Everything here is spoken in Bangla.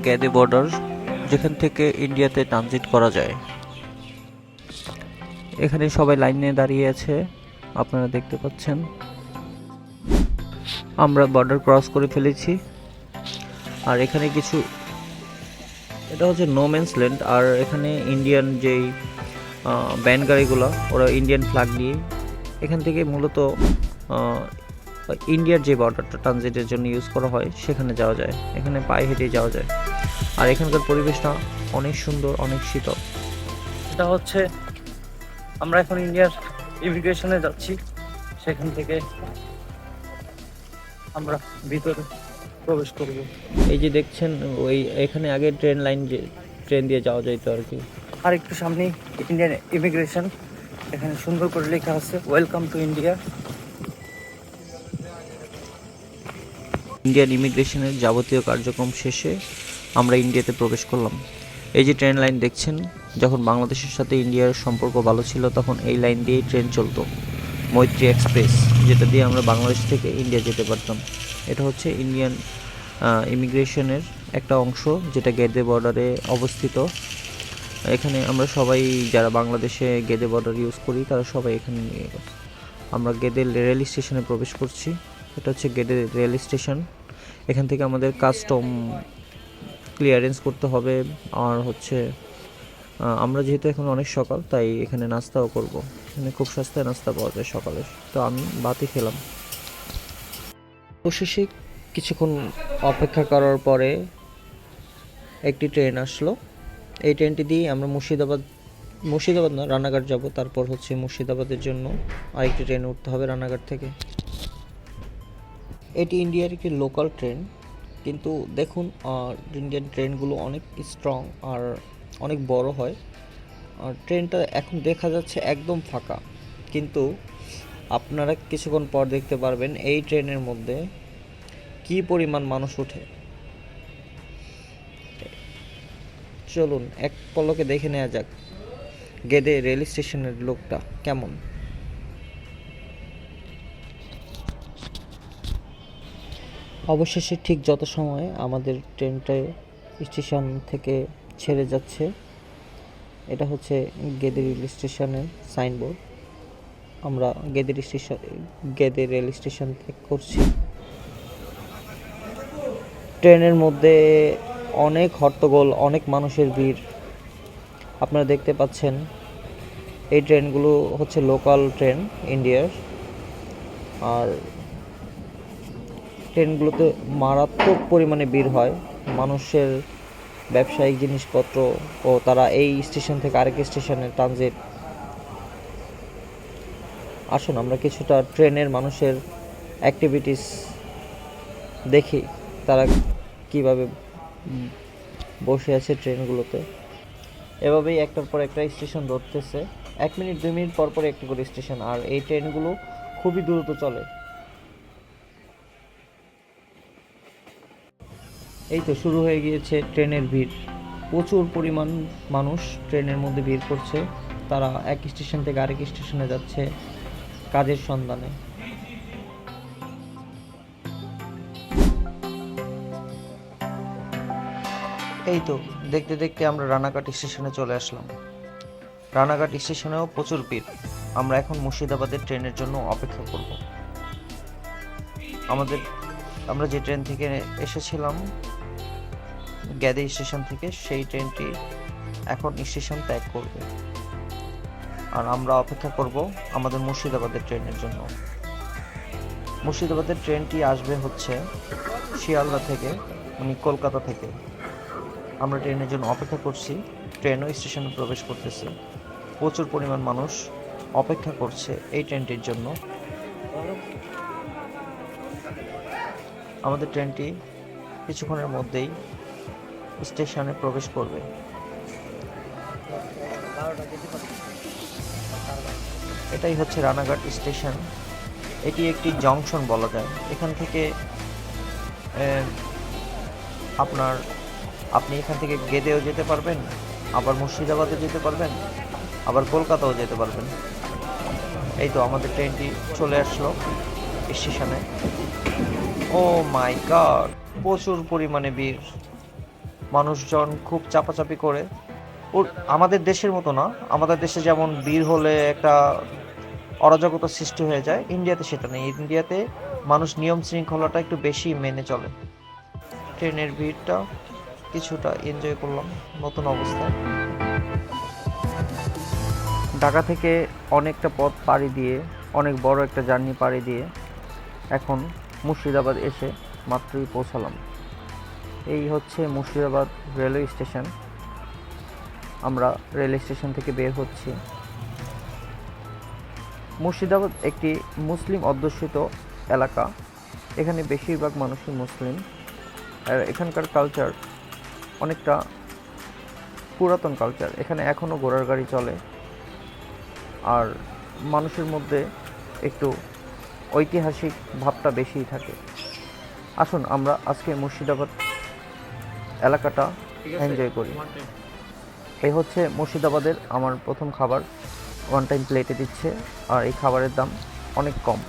গ্যাদে বর্ডার, যেখান থেকে ইন্ডিয়াতে ট্রানজিট করা যায়। এখানে সবাই লাইনে দাঁড়িয়ে আছে, আপনারা দেখতে পাচ্ছেন। আমরা বর্ডার ক্রস করে ফেলেছি। আর এখানে কিছু, এটা হচ্ছে নো ম্যানস ল্যান্ড। আর এখানে ইন্ডিয়ান যেই ব্যান্ড গাড়িগুলো, ওরা ইন্ডিয়ান ফ্ল্যাগ নিয়ে এখান থেকে মূলত ইন্ডিয়ার যে বর্ডারটা ট্রানজিটের জন্য ইউজ করা হয় সেখানে যাওয়া যায়। এখানে পায়ে হেঁটে যাওয়া যায়। আর এখানকার পরিবেশটা অনেক সুন্দর, অনেক শীতল। এটা হচ্ছে আমরা এখন ইন্ডিয়ার ইমিগ্রেশনে যাচ্ছি, সেখান থেকে আমরা ভিতরে প্রবেশ করব। এই যে দেখছেন, ওই এখানে আগে ট্রেন দিয়ে যাওয়া যাইতো আর কি। আর একটু সামনেই ইন্ডিয়ান ইমিগ্রেশন, এখানে সুন্দর করে লেখা আছে ওয়েলকাম টু ইন্ডিয়া। ইন্ডিয়ান ইমিগ্রেশনের যাবতীয় কার্যক্রম শেষে আমরা ইন্ডিয়াতে প্রবেশ করলাম। এই যে ট্রেন লাইন দেখছেন, যখন বাংলাদেশের সাথে ইন্ডিয়ার সম্পর্ক ভালো ছিল তখন এই লাইন দিয়েই ট্রেন চলতো, মৈত্রী এক্সপ্রেস, যেটা দিয়ে আমরা বাংলাদেশ থেকে ইন্ডিয়া যেতে পারতাম। এটা হচ্ছে ইন্ডিয়ান ইমিগ্রেশনের একটা অংশ, যেটা গেদে বর্ডারে অবস্থিত। এখানে আমরা সবাই যারা বাংলাদেশে গেদে বর্ডার ইউজ করি তারা সবাই এখানে নিয়ে গেছে। আমরা গেদে রেল স্টেশনে প্রবেশ করছি। এটা হচ্ছে গেদে রেল স্টেশন। এখান থেকে আমাদের কাস্টম ক্লিয়ারেন্স করতে হবে। আর হচ্ছে আমরা যেহেতু এখন অনেক সকাল, তাই এখানে নাস্তাও করব। এখানে খুব সস্তায় নাস্তা পাওয়া যায় সকালের, তো আমি বাতি খেলাম। অবশেষে কিছুক্ষণ অপেক্ষা করার পরে একটি ট্রেন আসলো। এই ট্রেনটি দিয়ে আমরা মুর্শিদাবাদ না, রানাঘাট যাব। তারপর হচ্ছে মুর্শিদাবাদের জন্য আরেকটি ট্রেনে উঠতে হবে রানাঘাট থেকে। এটি ইন্ডিয়ার একটি লোকাল ট্রেন, কিন্তু দেখুন ইন্ডিয়ান ট্রেনগুলো অনেক স্ট্রং আর অনেক বড় হয়। আর ট্রেনটা এখন দেখা যাচ্ছে একদম ফাঁকা, কিন্তু আপনারা কিছুক্ষণ পর দেখতে পারবেন এই ট্রেনের মধ্যে কি পরিমাণ মানুষ ওঠে। চলুন এক পলকে দেখে নেওয়া যাক গেদে রেল স্টেশনের লোকটা কেমন। অবশেষে ঠিক যত সময় আমাদের ট্রেনটা স্টেশন থেকে ছেড়ে যাচ্ছে, এটা হচ্ছে গেদে রেল স্টেশনের সাইনবোর্ড। আমরা গেদে রেল স্টেশন থেকে করছি। ট্রেনের মধ্যে অনেক হট্টগোল, অনেক মানুষের ভিড় আপনারা দেখতে পাচ্ছেন। এই ট্রেনগুলো হচ্ছে লোকাল ট্রেন ইন্ডিয়ার। আর ট্রেনগুলোতে মারাত্মক পরিমাণে ভিড় হয় মানুষের, ব্যবসায়িক জিনিসপত্র, ও তারা এই স্টেশন থেকে আরেক স্টেশনে ট্রানজিট। আসুন আমরা কিছুটা ট্রেনের মানুষের অ্যাক্টিভিটিস দেখি, তারা কিভাবে বসে আছে ট্রেনগুলোতে। এভাবেই একটার পর একটা স্টেশন ধরতেছে, 1 মিনিট 2 মিনিট পর পর একটি করে স্টেশন। আর এই ট্রেনগুলো খুবই দ্রুত চলে। এই তো শুরু হয়ে গিয়েছে ট্রেনের ভিড়। প্রচুর পরিমাণ মানুষ ট্রেনের মধ্যে ভিড় করছে। তারা এক স্টেশন থেকে আরেক স্টেশনে যাচ্ছে কাজের সন্ধানে। এই তো দেখতে দেখতে আমরা রানাঘাট স্টেশনে চলে আসলাম। রানাঘাট স্টেশনেও প্রচুর ভিড়। আমরা এখন মুর্শিদাবাদের ট্রেনের জন্য অপেক্ষা করব। আমরা যে ট্রেন থেকে এসেছিলাম গ্যাদে স্টেশন থেকে, সেই ট্রেনটি এখন স্টেশন ত্যাগ করবে। আর আমরা অপেক্ষা করব আমাদের মুর্শিদাবাদের ট্রেনের জন্য। মুর্শিদাবাদের ট্রেনটি আসবে হচ্ছে শিয়ালদা থেকে, মানে কলকাতা থেকে। আমরা ট্রেনের জন্য অপেক্ষা করছি। ট্রেনও স্টেশনে প্রবেশ করতেছে। প্রচুর পরিমাণ মানুষ অপেক্ষা করছে এই ট্রেনটির জন্য। আমাদের ট্রেনটি কিছুক্ষণের মধ্যেই স্টেশনে প্রবেশ করবে। এটাই হচ্ছে রানাঘাট স্টেশন। এটি একটি জংশন বলা যায়। এখান থেকে আপনি এখান থেকে গেদেও যেতে পারবেন, আবার মুর্শিদাবাদও যেতে পারবেন, আবার কলকাতাও যেতে পারবেন। এই তো আমাদের ট্রেনটি চলে আসলো স্টেশনে। ও মাই গড, প্রচুর পরিমাণে ভিড়। মানুষজন খুব চাপাচাপি করে। আমাদের দেশের মতো না, আমাদের দেশে যেমন ভিড় হলে একটা অরাজকতা সৃষ্টি হয়ে যায়, ইন্ডিয়াতে সেটা নেই। ইন্ডিয়াতে মানুষ নিয়ম শৃঙ্খলাটা একটু বেশি মেনে চলে। ট্রেনের ভিড়টা কিছুটা এনজয় করলাম নতুন অবস্থায়। ঢাকা থেকে অনেকটা পথ পাড়ি দিয়ে, অনেক বড় একটা জার্নি পাড়ি দিয়ে এখন মুর্শিদাবাদ এসে মাত্রই পৌঁছালাম। এই হচ্ছে মুর্শিদাবাদ রেলওয়ে স্টেশন। আমরা রেল স্টেশন থেকে বের হচ্ছি। মুর্শিদাবাদ একটি মুসলিম অধ্যুষিত এলাকা। এখানে বেশিরভাগ মানুষই মুসলিম। আর এখানকার কালচার অনেকটা পুরাতন কালচার। এখানে এখনও ঘোড়ার গাড়ি চলে, আর মানুষের মধ্যে একটু ঐতিহাসিক ভাবটা বেশিই থাকে। আসুন আমরা আজকে মুর্শিদাবাদ এলাকাটা এনজয় করি। এই হচ্ছে মুর্শিদাবাদের আমার প্রথম খাবার। ওয়ান টাইম প্লেটে দিচ্ছে, আর এই খাবারের দাম অনেক কম।